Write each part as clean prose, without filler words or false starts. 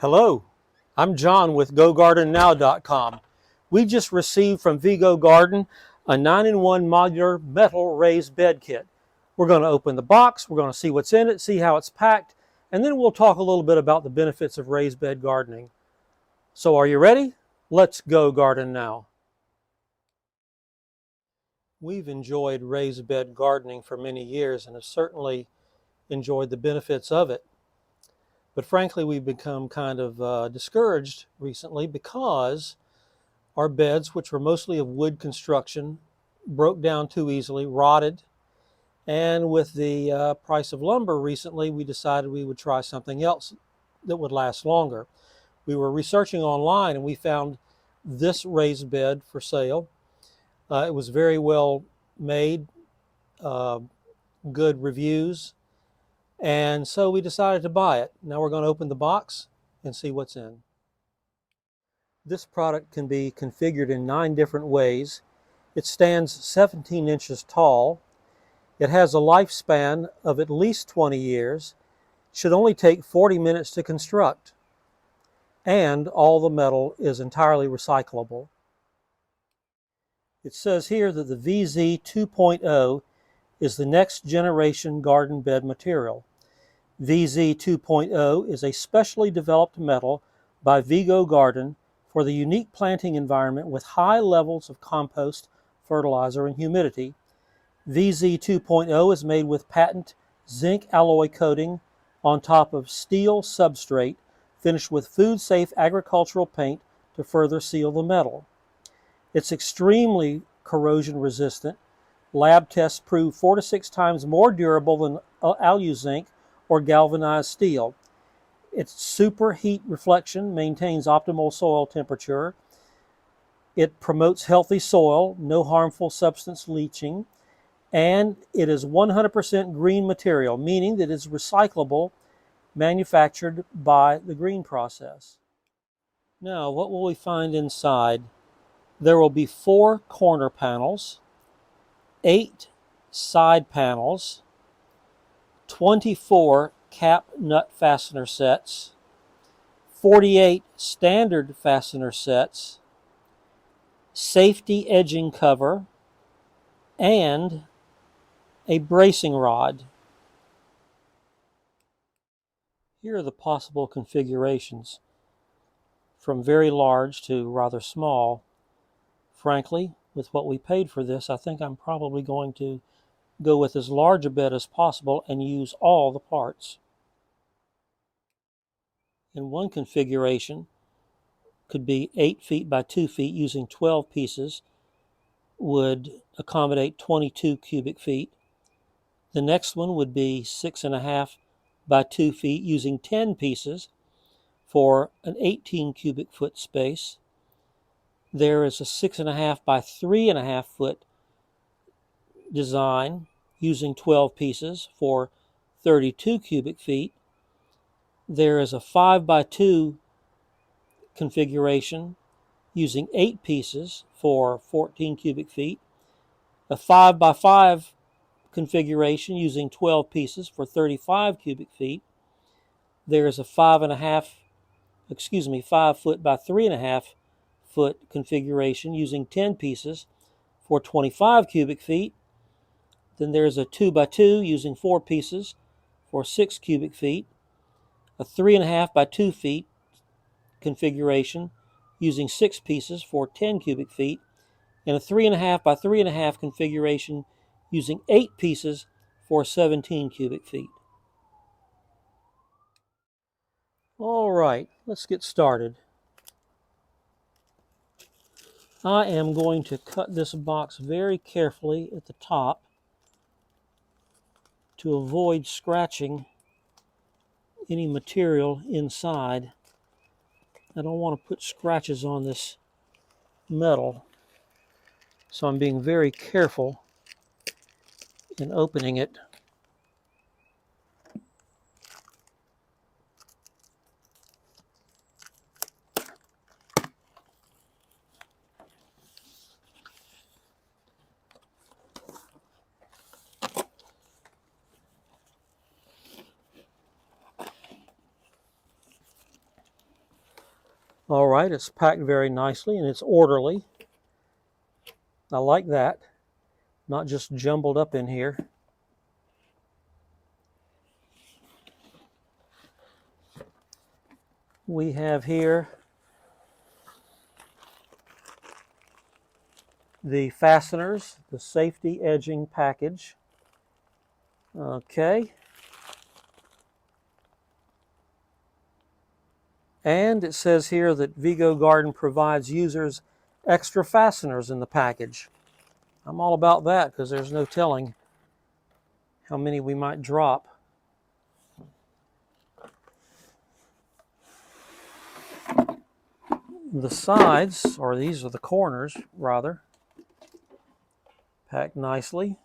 Hello, I'm John with GoGardenNow.com. We just received from Vego Garden a 9-in-1 modular metal raised bed kit. We're going to open the box, we're going to see what's in it, see how it's packed, and then we'll talk a little bit about the benefits of raised bed gardening. So are you ready? Let's go garden now. We've enjoyed raised bed gardening for many years and have certainly enjoyed the benefits of it. But frankly, we've become kind of discouraged recently because our beds, which were mostly of wood construction, broke down too easily, rotted. And with the price of lumber recently, we decided we would try something else that would last longer. We were researching online and we found this raised bed for sale. It was very well made, uh, good reviews. And so we decided to buy it. Now we're going to open the box and see what's in. This product can be configured in 9 different ways. It stands 17 inches tall. It has a lifespan of at least 20 years. It should only take 40 minutes to construct. And all the metal is entirely recyclable. It says here that the VZ 2.0 is the next generation garden bed material. VZ 2.0 is a specially developed metal by Vego Garden for the unique planting environment with high levels of compost, fertilizer, and humidity. VZ 2.0 is made with patent zinc alloy coating on top of steel substrate finished with food-safe agricultural paint to further seal the metal. It's extremely corrosion resistant. Lab tests prove 4 to 6 times more durable than alu-zinc or galvanized steel. Its super heat reflection maintains optimal soil temperature. It promotes healthy soil, no harmful substance leaching, and it is 100% green material, meaning that it's recyclable, manufactured by the green process. Now, what will we find inside? There will be 4 corner panels, 8 side panels, 24 cap nut fastener sets, 48 standard fastener sets, safety edging cover, and a bracing rod. Here are the possible configurations, from very large to rather small. Frankly, with what we paid for this, I think I'm probably going to go with as large a bed as possible and use all the parts. In one configuration, could be 8 feet by 2 feet using 12 pieces, would accommodate 22 cubic feet. The next one would be 6.5 by 2 feet using 10 pieces for an 18 cubic foot space. There is a 6.5 by 3.5 foot design using 12 pieces for 32 cubic feet. There is a 5 by 2 configuration using 8 pieces for 14 cubic feet. A 5 by 5 configuration using 12 pieces for 35 cubic feet. There is a 5 foot by 3.5 foot configuration using 10 pieces for 25 cubic feet. Then there's a 2 by 2 using 4 pieces for 6 cubic feet. A 3.5 by 2 feet configuration using 6 pieces for 10 cubic feet. And a 3.5 by 3.5 configuration using 8 pieces for 17 cubic feet. All right, let's get started. I am going to cut this box very carefully at the top to avoid scratching any material inside. I don't want to put scratches on this metal, so I'm being very careful in opening it. All right, it's packed very nicely and it's orderly. I like that. Not just jumbled up in here. We have here the fasteners, the safety edging package. Okay. And it says here that Vego Garden provides users extra fasteners in the package. I'm all about that because there's no telling how many we might drop. The sides, or these are the corners rather, packed nicely.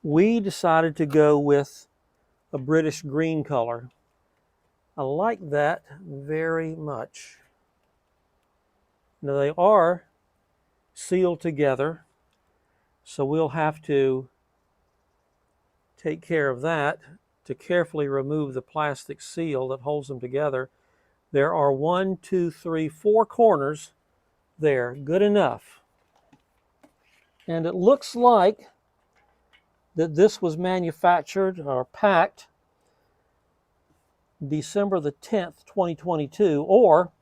We decided to go with a British green color. I like that very much. Now they are sealed together, so we'll have to take care of that to carefully remove the plastic seal that holds them together. There are 1, 2, 3, 4 corners there, good enough. And it looks like that this was manufactured or packed December the 10th, 2022, or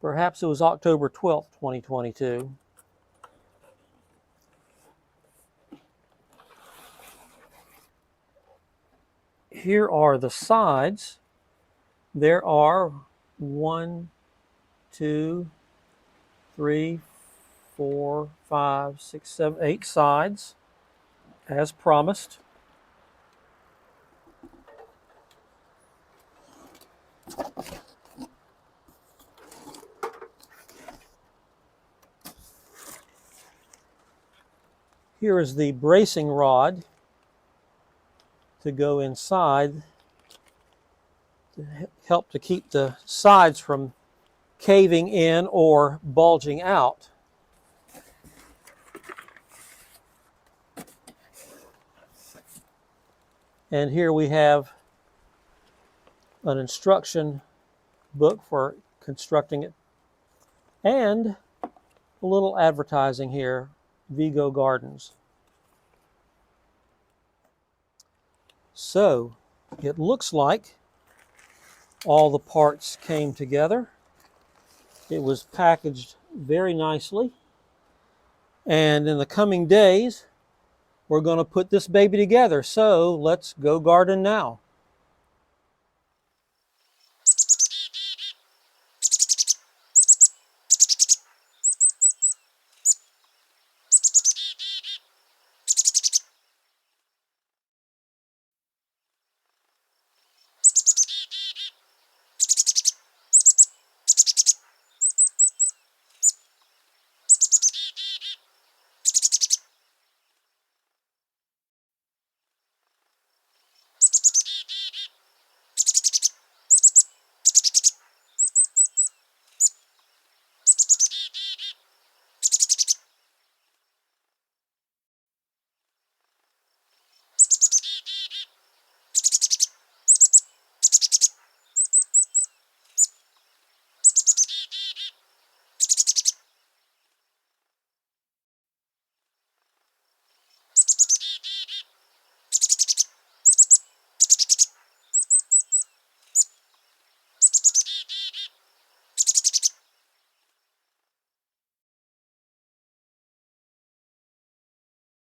perhaps it was October 12th, 2022. Here are the sides. There are 1, 2, 3, 4, 5, 6, 7, 8 sides, as promised. Here is the bracing rod to go inside to help to keep the sides from caving in or bulging out. And here we have an instruction book for constructing it and a little advertising here, Vego Gardens. So it looks like all the parts came together. It was packaged very nicely. And in the coming days, we're going to put this baby together. So let's go garden now.